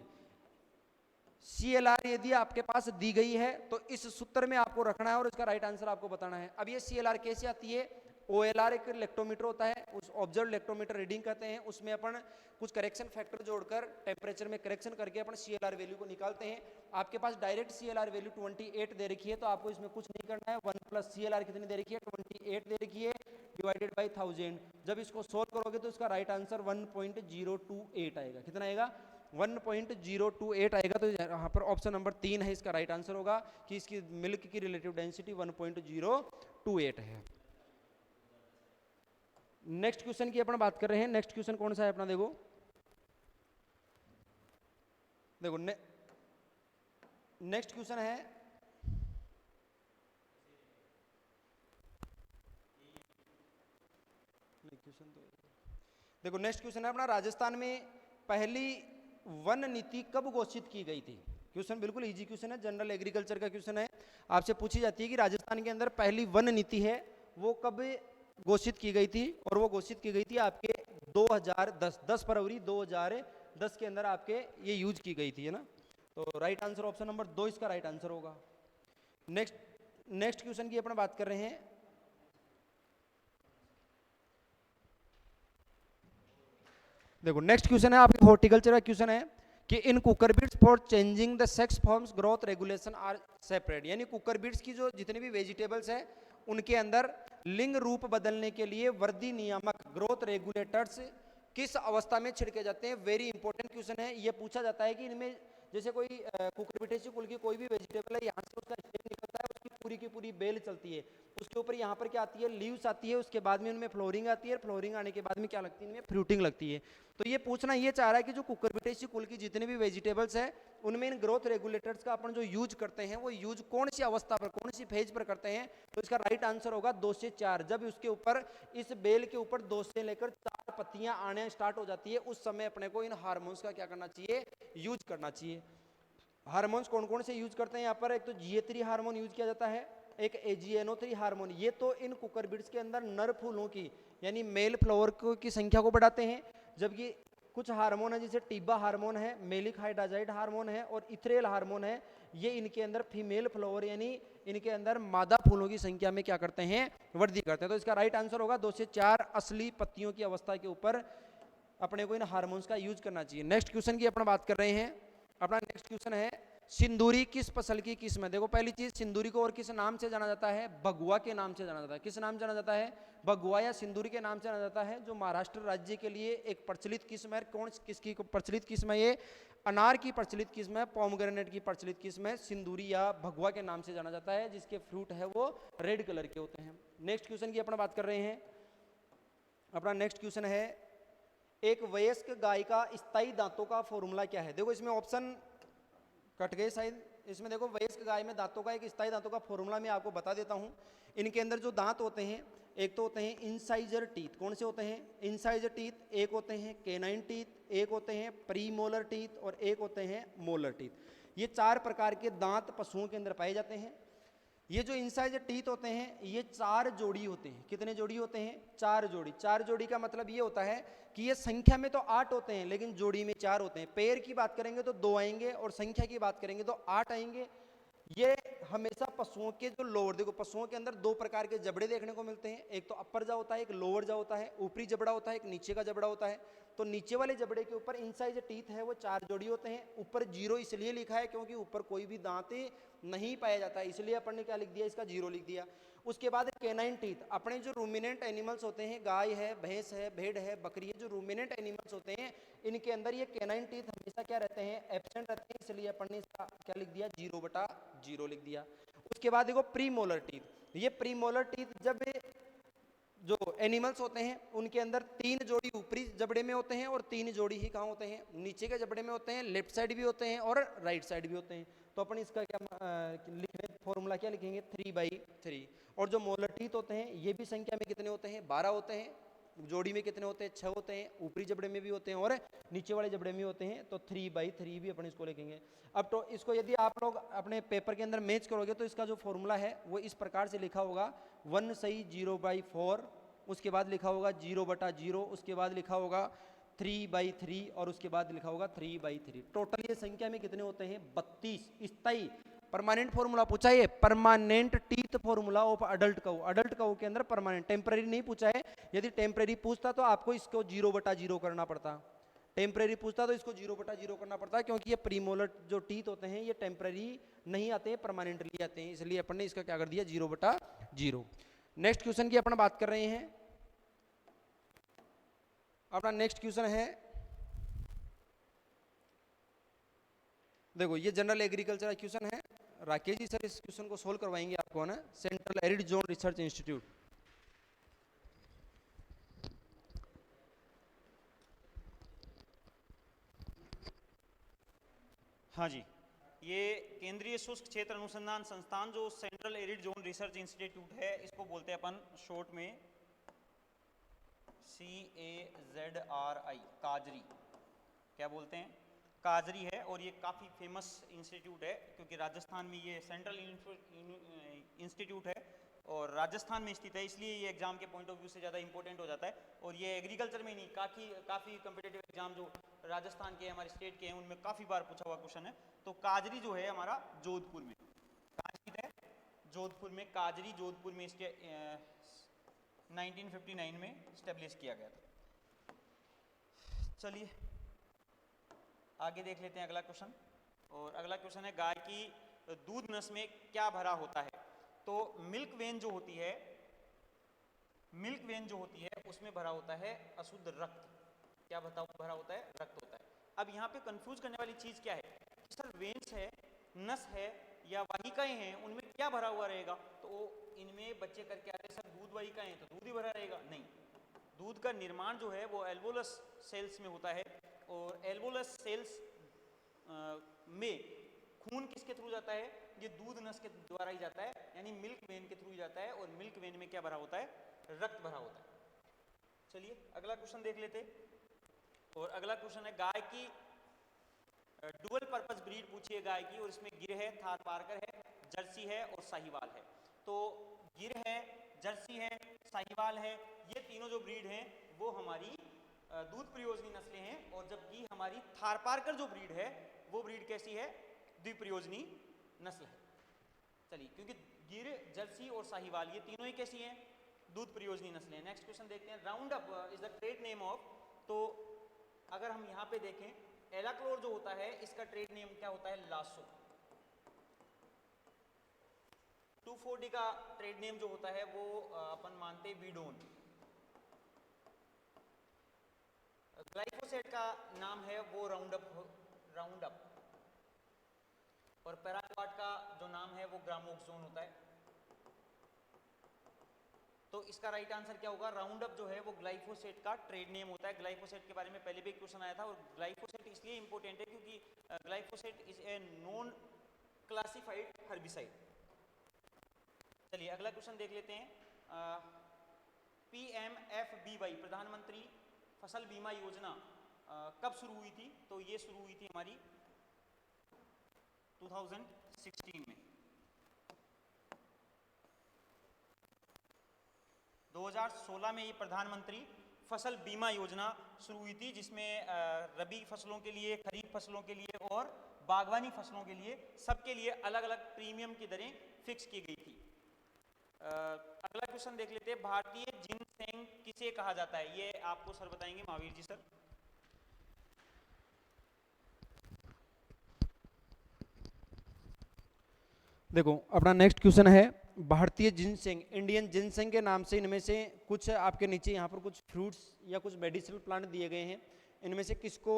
CLR यदि आपके पास दी गई है तो इस सूत्र में आपको रखना है और इसका राइट आंसर आपको बताना है। अब ये CLR कैसे आती है? OLR एक लेक्टोमीटर होता है, उस ऑब्जर्व लेक्टोमीटर रीडिंग कहते हैं। उसमें अपन कुछ करेक्शन फैक्टर जोड़कर टेम्परेचर में करेक्शन करके अपन CLR वैल्यू को निकालते हैं। आपके पास डायरेक्ट CLR वैल्यू 28 दे रखी है, तो आपको इसमें कुछ नहीं करना है। 1 + CLR कितनी दे रखी है? 28 दे रखी है, डिवाइडेड बाई 1000। जब इसको सोल्व करोगे तो इसका राइट आंसर 1.028 आएगा। कितना आएगा? 1.028 आएगा। तो यहाँ पर ऑप्शन नंबर 3 है इसका राइट आंसर होगा, कि इसकी मिल्क की रिलेटिव डेंसिटी 1.028 है। नेक्स्ट क्वेश्चन की अपन बात कर रहे हैं। नेक्स्ट क्वेश्चन कौन सा है अपना? देखो नेक्स्ट क्वेश्चन है देखो नेक्स्ट क्वेश्चन है अपना, राजस्थान में पहली वन नीति कब घोषित की गई थी? क्वेश्चन बिल्कुल इजी क्वेश्चन है, जनरल एग्रीकल्चर का क्वेश्चन है। आपसे पूछी जाती है कि राजस्थान के अंदर पहली वन नीति है वो कब घोषित की गई थी? और वो घोषित की गई थी आपके 10 फरवरी 2010 के अंदर आपके ये यूज की गई थी, है ना। तो राइट आंसर ऑप्शन नंबर 2 इसका राइट आंसर होगा। नेक्स्ट क्वेश्चन की अपन बात कर रहे हैं। देखो नेक्स्ट क्वेश्चन है आपके हॉर्टिकल्चर का क्वेश्चन है कि in cucurbits for changing the sex forms growth regulation are separate. यानी कुकर बीट्स की जो जितने भी वेजिटेबल्स है उनके अंदर लिंग रूप बदलने के लिए वृद्धि नियामक ग्रोथ रेगुलेटर्स किस अवस्था में छिड़के जाते हैं? वेरी इंपॉर्टेंट क्वेश्चन है। ये पूछा जाता है कि इनमें जैसे कोई कुकुरबिटेसी कुल की कोई भी वेजिटेबल है, यहाँ से उसका स्टेम निकलता है, उसकी पूरी की पूरी बेल चलती है, उसके ऊपर यहाँ पर क्या आती है? लीव्स आती है, उसके बाद में उनमें फ्लोरिंग आती है, फ्लोरिंग आने के बाद में क्या लगती है? इनमें फ्रूटिंग लगती है। तो ये पूछना ये चाह रहा है कि जो कुकुरबिटेसी कुल की जितने भी वेजिटेबल्स है उनमें इन ग्रोथ रेगुलेटर्स का अपन जो यूज करते हैं वो यूज कौन सी अवस्था पर, कौन सी फेज पर करते हैं? तो इसका राइट आंसर होगा 2 से 4। जब उसके ऊपर इस बेल के ऊपर 2 से लेकर 4 पत्तियां आने स्टार्ट हो जाती है उस समय अपने को इन हार्मोन्स का क्या करना चाहिए? यूज करना चाहिए। हार्मोन्स कौन कौन से यूज करते हैं यहाँ पर? एक तो GA3 हार्मोन यूज किया जाता है, एक AGNO3 हार्मोन। ये तो इन कुकुरबिट्स के अंदर नर फूलों की यानी मेल फ्लावर की संख्या को बढ़ाते हैं, जबकि कुछ हार्मोन है जैसे टीबा हार्मोन है, मेलिक हाइड्राजाइड हार्मोन है और इथ्रेल हार्मोन है, ये इनके अंदर फीमेल फ्लावर यानी इनके अंदर मादा फूलों की संख्या में क्या करते हैं? वृद्धि करते हैं। तो इसका राइट आंसर होगा 2 से 4 असली पत्तियों की अवस्था के ऊपर अपने को इन हार्मोन्स का यूज करना चाहिए। नेक्स्ट क्वेश्चन की अपन बात कर रहे हैं। अपना नेक्स्ट क्वेश्चन है सिंदूरी किस फसल की किस्म है? देखो पहली चीज, सिंदूरी को और किस नाम से जाना जाता है? भगुआ के नाम से जाना जाता है। किस नाम से जाना जाता है? भगुआ या सिंदूरी के नाम से जाना जाता है, जो महाराष्ट्र राज्य के लिए एक प्रचलित किस्म है। कौन किसकी प्रचलित किस्म है? ये अनार की प्रचलित किस्म है, पोमग्रेनेट की प्रचलित किस्म है, सिंदूरी या भगुआ के नाम से जाना जाता है, जिसके फ्रूट है वो रेड कलर के होते हैं। नेक्स्ट क्वेश्चन की अपन बात कर रहे हैं। अपना नेक्स्ट क्वेश्चन है एक वयस्क गाय का स्थायी दांतों का फॉर्मूला क्या है? देखो इसमें ऑप्शन कट गए शायद। इसमें देखो वयस्क गाय में दांतों का एक स्थायी दांतों का फॉर्मूला मैं आपको बता देता हूं। इनके अंदर जो दांत होते हैं, एक तो होते हैं इंसाइजर टीथ। कौन से होते हैं? Incisor teeth. एक होते हैं केनाइन टीथ, एक होते हैं प्रीमोलर टीथ और एक होते हैं मोलर टीथ। ये 4 प्रकार के दांत पशुओं के अंदर पाए जाते हैं। ये जो इंसाइजर टीथ होते हैं ये 4 जोड़ी होते हैं। कितने जोड़ी होते हैं? 4 जोड़ी। 4 जोड़ी का मतलब ये होता है कि ये संख्या में तो 8 होते हैं लेकिन जोड़ी में 4 होते हैं। पेयर की बात करेंगे तो 2 आएंगे और संख्या की बात करेंगे तो 8 आएंगे। ये हमेशा पशुओं के जो लोअर, देखो पशुओं के अंदर दो प्रकार के जबड़े देखने को मिलते हैं, एक तो अपर जा होता है, एक लोअर जा होता है, ऊपरी जबड़ा होता है, एक नीचे का जबड़ा होता है। तो नीचे वाले जबड़े के ऊपर इनसाइड जो टीथ है वो 4 जोड़ी होते हैं। ऊपर 0 इसलिए लिखा है क्योंकि ऊपर कोई भी दांत नहीं पाया जाता है, इसलिए अपन ने क्या लिख दिया, इसका 0 लिख दिया। उसके बाद कैनाइन टीथ, अपने जो रूमिनेंट एनिमल्स होते हैं, गाय है, भैंस है, भेड़ है, बकरी है, जो रूमिनेंट एनिमल्स होते हैं, इनके अंदर ये कैनाइन टीथ हमेशा क्या रहते हैं, एब्सेंट रहते हैं, इसलिए अपन ने इसका क्या लिख दिया, 0/0 लिख दिया। उसके बाद देखो प्रीमोलर टीथ, ये प्रीमोलर टीथ जब जो एनिमल्स होते हैं उनके अंदर 3 जोड़ी ऊपरी जबड़े में होते हैं और 3 जोड़ी ही कहाँ होते हैं, नीचे के जबड़े में होते हैं, लेफ्ट साइड भी होते हैं और राइट साइड भी होते हैं। तो अपन इसका क्या लिखेंगे, फॉर्मूला क्या लिखेंगे, 3/3। और जो मोलर टीथ होते हैं ये भी संख्या में कितने होते हैं, 12 होते हैं। जोड़ी में कितने होते हैं, 6 होते हैं, ऊपरी जबड़े में भी होते हैं और नीचे वाले जबड़े में होते हैं। तो 3/3 भी अपन इसको लिखेंगे। अब तो इसको यदि आप लोग अपने पेपर के अंदर मैच करोगे तो इसका जो फॉर्मूला है वो इस प्रकार से लिखा होगा, 1 सही 0/4, उसके बाद लिखा होगा 0/0, उसके बाद लिखा होगा 3/3 और उसके बाद लिखा होगा 3/3। टोटल ये संख्या में कितने होते हैं, 32 स्थायी परमानेंट फॉर्मूला पूछा है, permanent teeth formula of adult cow. Adult cow के अंदर परमानेंट, टेम्पररी नहीं पूछा है। यदि टेम्पररी पूछता तो आपको इसको 0/0 करना पड़ता, टेम्पररी पूछता तो इसको 0/0 करना पड़ता है, क्योंकि ये प्रीमोलर जो टीथ होते हैं ये टेम्पररी नहीं आते हैं, परमानेंटली आते हैं, इसलिए अपन ने इसका क्या कर दिया, 0/0। नेक्स्ट क्वेश्चन की अपन बात कर रहे हैं। अपना नेक्स्ट क्वेश्चन है, देखो ये जनरल एग्रीकल्चर क्वेश्चन है। राकेश जी सर इस क्वेश्चन को सोल्व करवाएंगे आपको, है ना, central arid zone research institute. हाँ जी, ये केंद्रीय शुष्क क्षेत्र अनुसंधान संस्थान जो central arid zone research institute है, इसको बोलते हैं अपन शॉर्ट में CAZRI, काजरी। क्या बोलते हैं, काजरी है। और ये काफ़ी फेमस इंस्टीट्यूट है क्योंकि राजस्थान में ये सेंट्रल इंस्टीट्यूट है और राजस्थान में स्थित है, इसलिए ये एग्जाम के पॉइंट ऑफ व्यू से ज़्यादा इंपॉर्टेंट हो जाता है। और ये एग्रीकल्चर में नहीं, काफ़ी कम्पिटेटिव एग्जाम जो राजस्थान के, हमारे स्टेट के हैं, उनमें काफ़ी बार पूछा हुआ क्वेश्चन है। तो काजरी जो है हमारा जोधपुर में, काजरी है जोधपुर में, काजरी जोधपुर में इसके 1959 में स्टेब्लिश किया गया था। चलिए आगे देख लेते हैं अगला क्वेश्चन। और अगला क्वेश्चन है, गाय की दूध नस में क्या भरा होता है। तो मिल्क वेन जो होती है, मिल्क वेन जो होती है उसमें भरा होता है अशुद्ध रक्त। क्या भरा होता है, रक्त होता है। अब यहाँ पे कंफ्यूज करने वाली चीज क्या है कि सर वेन्स है, नस है या वाहिकाएं हैं, उनमें क्या भरा हुआ रहेगा। तो इनमें बच्चे करके आते हैं सर दूध वाहिकाएं हैं तो दूध ही भरा रहेगा, नहीं। दूध का निर्माण जो है वो एल्वोलस सेल्स में होता है और एल्वोलस सेल्स में खून किसके थ्रू जाता है, ये दूध नस के द्वारा ही जाता है, यानी मिल्क वेन के थ्रू जाता है। और मिल्क वेन में क्या भरा होता है, रक्त भरा होता है। चलिए अगला क्वेश्चन देख लेते। और अगला क्वेश्चन है, गाय की डुअल पर्पस ब्रीड पूछी है गाय की, और इसमें गिर है, थारपारकर है, जर्सी है और साहिवाल है। तो गिर है, जर्सी है, साहिवाल है, ये तीनों जो ब्रीड हैं वो हमारी दूध प्रयोजनी नस्लें हैं। और जबकि हमारी थारपारकर जो ब्रीड है वो ब्रीड कैसी है, द्विप्रयोजनी नस्ल है। चलिए, क्योंकि गिर, जर्सी और साहिवाल ये तीनों ही कैसी हैं, दूध प्रयोजनी नस्लें हैं। नेक्स्ट क्वेश्चन देखते हैं, round up is the trade name of. तो अगर हम यहाँ पे देखें, एलाक्लोर जो होता है इसका ट्रेड नेम क्या होता है, लासो। 2,4-D का ट्रेड नेम जो होता है वो अपन मानते हैं वीडोन। ग्लाइफोसेट का नाम है वो राउंड अप। और पैराक्वाट का जो नाम है वो ग्रामोक्सोन होता है। तो इसका राइट आंसर क्या होगा, राउंड अप जो है वो ग्लाइफोसेट का ट्रेड नेम होता है। ग्लाइफोसेट के बारे में पहले भी क्वेश्चन आया था। और ग्लाइफोसेट इसलिए इंपॉर्टेंट है क्योंकि glyphosate is a non classified herbicide. चलिए अगला क्वेश्चन देख लेते हैं। PMFBY प्रधानमंत्री फसल बीमा योजना कब शुरू हुई थी। तो ये शुरू हुई थी हमारी 2016 में। 2016 में ये प्रधानमंत्री फसल बीमा योजना शुरू हुई थी, जिसमें रबी फसलों के लिए, खरीफ फसलों के लिए और बागवानी फसलों के लिए सबके लिए अलग अलग प्रीमियम की दरें फिक्स की गई थी। अगला क्वेश्चन देख लेते हैं, भारतीय जिनसेंग किसे कहा जाता है? ये आपको सर बताएंगे, महावीर जी सर। देखो अपना नेक्स्ट क्वेश्चन है भारतीय जिनसेंग, इंडियन जिनसेंग के नाम से इनमें से कुछ आपके नीचे यहाँ पर कुछ फ्रूट्स या कुछ मेडिसिनल प्लांट दिए गए हैं, इनमें से किसको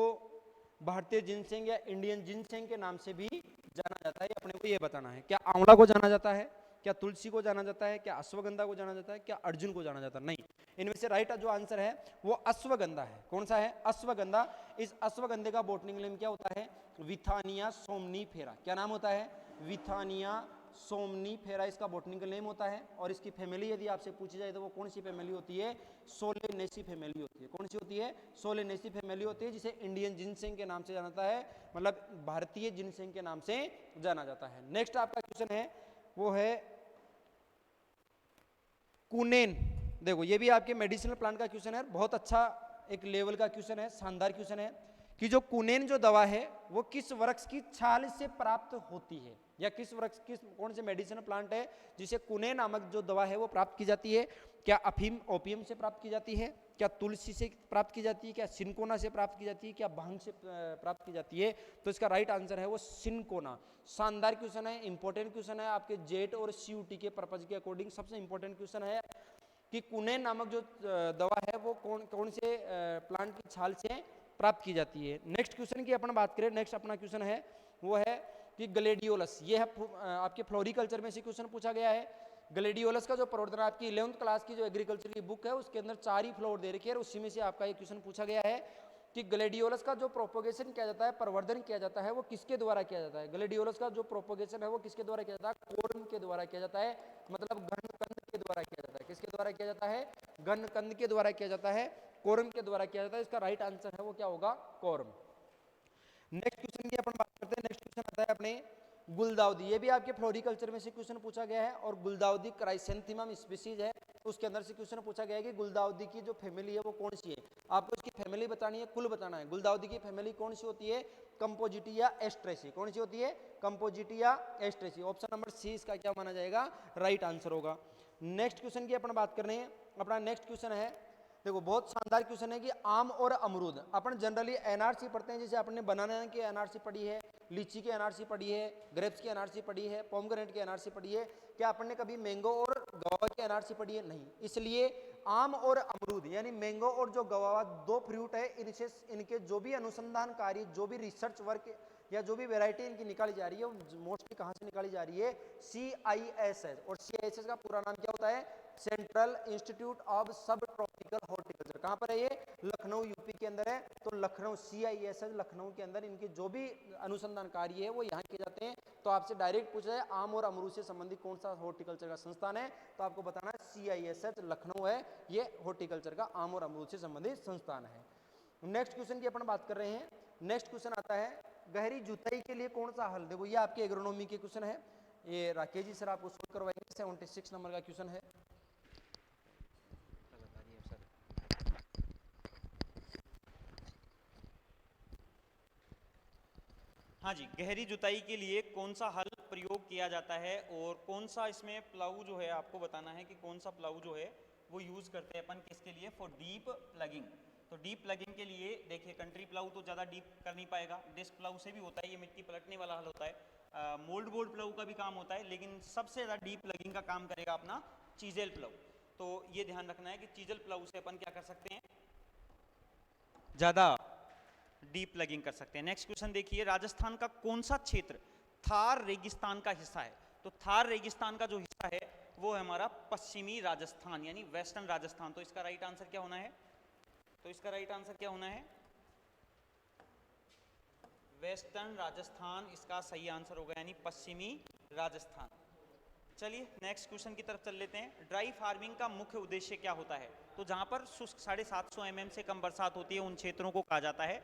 भारतीय जिनसेंग या इंडियन जिनसेंग के नाम से भी जाना जाता है, अपने को ये बताना है। क्या आंवला को जाना जाता है, क्या तुलसी को जाना जाता है, क्या अश्वगंधा को जाना जाता है, क्या अर्जुन को जाना जाता है? नहीं, इनमें से राइट जो आंसर है वो अश्वगंधा है। कौन सा है? अश्वगंधा। इस अश्वगंधे का बॉटनिकल नेम क्या होता है? Withania somnifera. क्या नाम होता है? विथानिया सोमनीफेरा इसका बॉटनिकल नेम होता है। और इसकी फैमिली यदि आपसे पूछी जाए तो वो कौन सी फैमिली होती है? सोलेनेसी फैमिली होती है। कौन सी होती है? सोलेनेसी फैमिली होती है, जिसे इंडियन जिनसेंग के नाम से जाना जाता है, मतलब भारतीय जिनसेंग के नाम से जाना जाता है। नेक्स्ट आपका क्वेश्चन है वो है कुनेन। देखो ये भी आपके मेडिसिनल प्लांट का क्वेश्चन है, बहुत अच्छा एक लेवल का क्वेश्चन है, शानदार क्वेश्चन है कि जो कुनेन जो दवा है वो किस वृक्ष की छाल से प्राप्त होती है, या किस वृक्ष किस कौन से मेडिसिनल प्लांट है जिसे कुनेन नामक जो दवा है वो प्राप्त की जाती है? क्या अफीम ओपियम से प्राप्त की जाती है, क्या तुलसी से प्राप्त की जाती है, क्या सिनकोना से प्राप्त की जाती है, क्या भांग से प्राप्त की जाती है? तो इसका राइट आंसर है वो सिनकोना। शानदार क्वेश्चन है, इंपॉर्टेंट क्वेश्चन है, आपके जेट और सीयूटी के पर्पज के अकॉर्डिंग सबसे इंपॉर्टेंट क्वेश्चन है कि कुनेन नामक जो दवा है वो कौन से प्लांट की छाल से प्राप्त की जाती है। नेक्स्ट क्वेश्चन की अपन बात करें, नेक्स्ट अपना क्वेश्चन है वो है कि ग्लेडियोलस। ये है आपके फ्लोरिकल्चर में से क्वेश्चन पूछा गया है। ग्लेडियोलस का जो प्रवर्तन आपकी 11th क्लास की जो एग्रीकल्चर की बुक है उसके अंदर 4 ही फ्लोर दे रखी है, और उसी में से आपका ये क्वेश्चन पूछा गया है कि ग्लेडियोलस का जो प्रोपोगेशन किया जाता है, प्रवर्धन किया जाता है, वो किसके द्वारा किया जाता है? ग्लेडियोलस का जो प्रोपोगेशन है वो किसके द्वारा किया जाता है? कोर्म के द्वारा किया जाता है, मतलब घनकंद के द्वारा किया जाता है। किसके द्वारा किया जाता है? घनकंद के द्वारा किया जाता है, कोरम के द्वारा किया जाता है। इसका राइट आंसर है वो क्या होगा? कोरम। नेक्स्ट क्वेश्चन की अपन बात करते हैं। नेक्स्ट क्वेश्चन आता है अपने गुलदाउदी। ये भी आपके फ्लोरिकल्चर में से क्वेश्चन पूछा गया है, और गुलदाउदी क्राइसेंथेमम स्पीसीज है, उसके अंदर से क्वेश्चन पूछा गया है कि गुलदाउदी की जो फैमिली है वो कौन सी है। आपको इसकी फैमिली बतानी है, कुल बताना है। गुलदाउदी की फैमिली कौन सी होती है? कंपोजिटिया एस्ट्रेसी। कौन सी होती है? कंपोजिटिया एस्ट्रेसी। ऑप्शन नंबर सी इसका क्या माना जाएगा? राइट आंसर होगा। नेक्स्ट क्वेश्चन की अपन बात कर रहे हैं। अपना नेक्स्ट क्वेश्चन है, देखो बहुत शानदार क्वेश्चन है कि आम और अमरूद। अपन जनरली एनआरसी पढ़ते हैं, जैसे आपने बनाना की एनआरसी पढ़ी है, लीची की एनआरसी पढ़ी है, ग्रेप्स की एनआरसी पढ़ी है, पोमग्रेनेट की एनआरसी पढ़ी है। क्या आपने कभी मैंगो और गवावा की एनआरसी पढ़ी है? नहीं। इसलिए आम और अमरूद यानी मैंगो और जो गवावा दो फ्रूट है, इनसे इनके जो भी अनुसंधान कार्य, जो भी रिसर्च वर्क या जो भी वैरायटी इनकी निकाली जा रही है वो मोस्टली कहाँ से निकाली जा रही है? CISS। और CISS का पूरा नाम क्या होता है? सेंट्रल इंस्टीट्यूट ऑफ सब ट्रॉपिकल हॉर्टिकल्चर। कहाँ पर है ये? लखनऊ यूपी के अंदर है। तो लखनऊ CISS लखनऊ के अंदर इनके जो भी अनुसंधान कार्य है वो यहाँ किए जाते हैं। तो आपसे डायरेक्ट पूछा जाए आम और अमरूद से संबंधित कौन सा हॉर्टिकल्चर का संस्थान है, तो आपको बताना है CISS लखनऊ है, ये हॉर्टिकल्चर का आम और अमरूद से संबंधित संस्थान है। नेक्स्ट क्वेश्चन की अपन बात कर रहे हैं। नेक्स्ट क्वेश्चन आता है गहरी जुताई के लिए कौन सा हल? देखो ये आपके एग्रोनॉमी के क्वेश्चन है, ये राकेश जी सर आपको सोल्व करवाएंगे। 76 नंबर का क्वेश्चन है। हाँ जी, गहरी जुताई के लिए कौन सा हल प्रयोग किया जाता है, और कौन सा इसमें प्लाऊ जो है आपको बताना है कि कौन सा प्लाऊ जो है वो यूज़ करते हैं अपन किसके लिए? For deep plugging. तो डीप प्लगिंग के लिए देखिए, कंट्री प्लाऊ तो ज़्यादा डीप कर नहीं पाएगा, डिस्क प्लाऊ से भी होता है, ये मिट्टी पलटने वाला हल होता है। मोल्ड बोर्ड प्लाऊ का भी काम होता है, लेकिन सबसे ज़्यादा डीप प्लगिंग का काम करेगा अपना चीजेल प्लाऊ। तो ये ध्यान रखना है कि चीजेल प्लाऊ से अपन क्या कर सकते हैं? ज़्यादा डीप प्लगिंग कर सकते हैं। नेक्स्ट क्वेश्चन देखिए, राजस्थान का कौन सा क्षेत्र थार रेगिस्तान का हिस्सा है? तो थार रेगिस्तान का जो हिस्सा है वो है हमारा पश्चिमी राजस्थान यानी वेस्टर्न राजस्थान। तो इसका राइट आंसर क्या होना है? तो इसका राइट आंसर क्या होना है? वेस्टर्न राजस्थान इसका सही आंसर होगा, यानी पश्चिमी राजस्थान। चलिए नेक्स्ट क्वेश्चन की तरफ चल लेते हैं। ड्राई फार्मिंग का मुख्य उद्देश्य क्या होता है? तो जहां पर शुष्क 750 mm से कम बरसात होती है उन क्षेत्रों को कहा जाता है,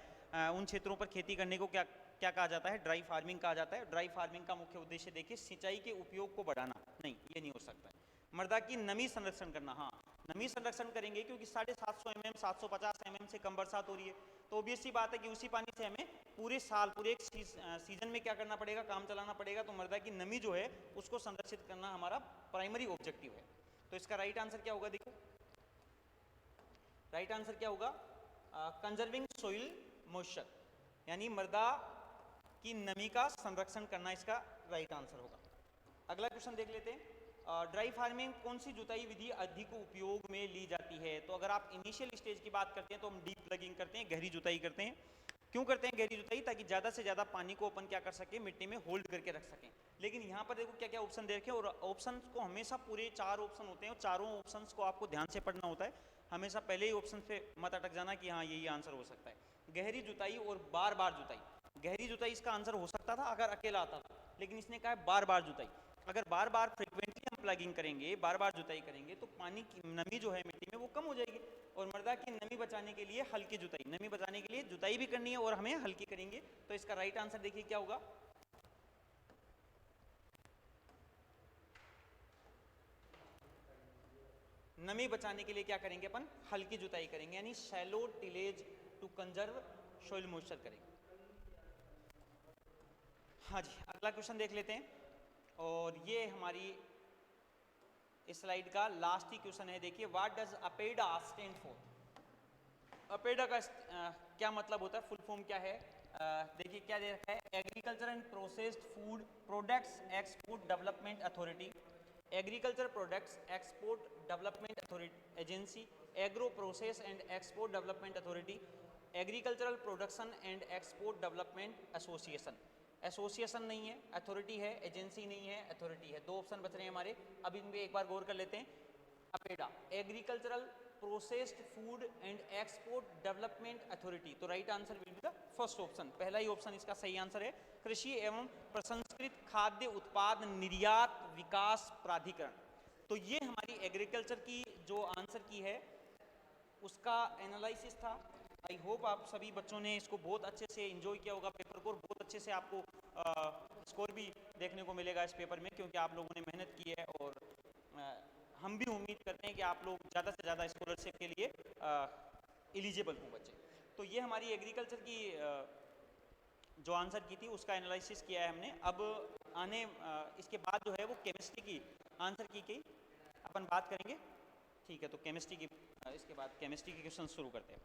उन क्षेत्रों पर खेती करने को क्या क्या कहा जाता है? ड्राई फार्मिंग कहा जाता है। ड्राई फार्मिंग का मुख्य उद्देश्य देखिए सिंचाई के उपयोग को बढ़ाना, नहीं ये नहीं हो सकता है। मृदा की नमी संरक्षण करना, हाँ नमी संरक्षण करेंगे क्योंकि 750 mm 750 mm से कम बरसात हो रही है, तो ऑब्वियस सी बात है कि उसी पानी से हमें पूरे साल पूरे एक सीजन में क्या करना पड़ेगा, काम चलाना पड़ेगा। तो मृदा की नमी जो है उसको संरक्षित करना हमारा प्राइमरी ऑब्जेक्टिव है। तो इसका राइट आंसर क्या होगा, देखो राइट आंसर क्या होगा, कंजर्विंग सोइल मॉइस्चर, यानी मृदा की नमी का संरक्षण करना इसका राइट आंसर होगा। अगला क्वेश्चन देख लेते हैं, ड्राई फार्मिंग कौन सी जुताई विधि अधिक उपयोग में ली जाती है। तो अगर आप इनिशियल स्टेज की बात करते हैं तो हम डीप प्लगिंग करते हैं, गहरी जुताई करते हैं। क्यों करते हैं गहरी जुताई, ताकि ज़्यादा से ज़्यादा पानी को अपन क्या कर सके, मिट्टी में होल्ड करके रख सकें। लेकिन यहाँ पर देखो क्या क्या ऑप्शन दे रखे हैं, और ऑप्शन को हमेशा पूरे 4 ऑप्शन होते हैं और चारों ऑप्शन को आपको ध्यान से पढ़ना होता है। हमेशा पहले ही ऑप्शन पे मत अटक जाना कि हाँ यही आंसर हो सकता है। गहरी जुताई और बार बार जुताई, गहरी जुताई इसका आंसर हो सकता था अगर अकेला आता था, लेकिन इसने कहा है बार बार जुताई। अगर बार बार फ्रिक्वेंटली हम प्लगिंग करेंगे, बार बार जुताई करेंगे, तो पानी की नमी जो है मिट्टी में वो कम हो जाएगी। और मृदा की नमी बचाने के लिए हल्की जुताई, नमी बचाने के लिए जुताई भी करनी है और हमें हल्की करेंगे। तो इसका राइट आंसर देखिए क्या होगा, नमी बचाने के लिए क्या करेंगे अपन, हल्की जुताई करेंगे, यानी shallow tillage to conserve soil moisture करेंगे। हाँ जी, अगला क्वेश्चन देख लेते हैं, और ये हमारी इस स्लाइड का लास्ट ही क्वेश्चन है। देखिए, what does APEDA stand for. APEDA का क्या मतलब होता है, फुल फॉर्म क्या है। देखिए क्या दे रखा है, agriculture and processed food products export development authority, agriculture products export development authority agency, agro process and export development authority, agricultural production and export development association. Association नहीं है, अथॉरिटी है, एजेंसी नहीं है, अथॉरिटी है। 2 ऑप्शन बच रहे हैं हमारे, अब इन पे एक बार गौर कर लेते हैं। APEDA, agricultural processed food and export development authority. तो right answer will be the first option, पहला ही ऑप्शन इसका सही आंसर है, कृषि एवं प्रसंस्कृत खाद्य उत्पाद निर्यात विकास प्राधिकरण। तो ये हमारी एग्रीकल्चर की जो आंसर की है उसका एनालिसिस था। आई होप आप सभी बच्चों ने इसको बहुत अच्छे से एंजॉय किया होगा पेपर को, और बहुत अच्छे से आपको स्कोर भी देखने को मिलेगा इस पेपर में, क्योंकि आप लोगों ने मेहनत की है। और हम भी उम्मीद करते हैं कि आप लोग ज़्यादा से ज़्यादा स्कॉलरशिप के लिए एलिजिबल हो बच्चे। तो ये हमारी एग्रीकल्चर की जो आंसर की थी उसका एनालिसिस किया है हमने। अब इसके बाद जो है वो केमिस्ट्री की आंसर की अपन बात करेंगे, ठीक है। तो केमिस्ट्री की इसके बाद केमिस्ट्री के क्वेश्चन शुरू करते हैं।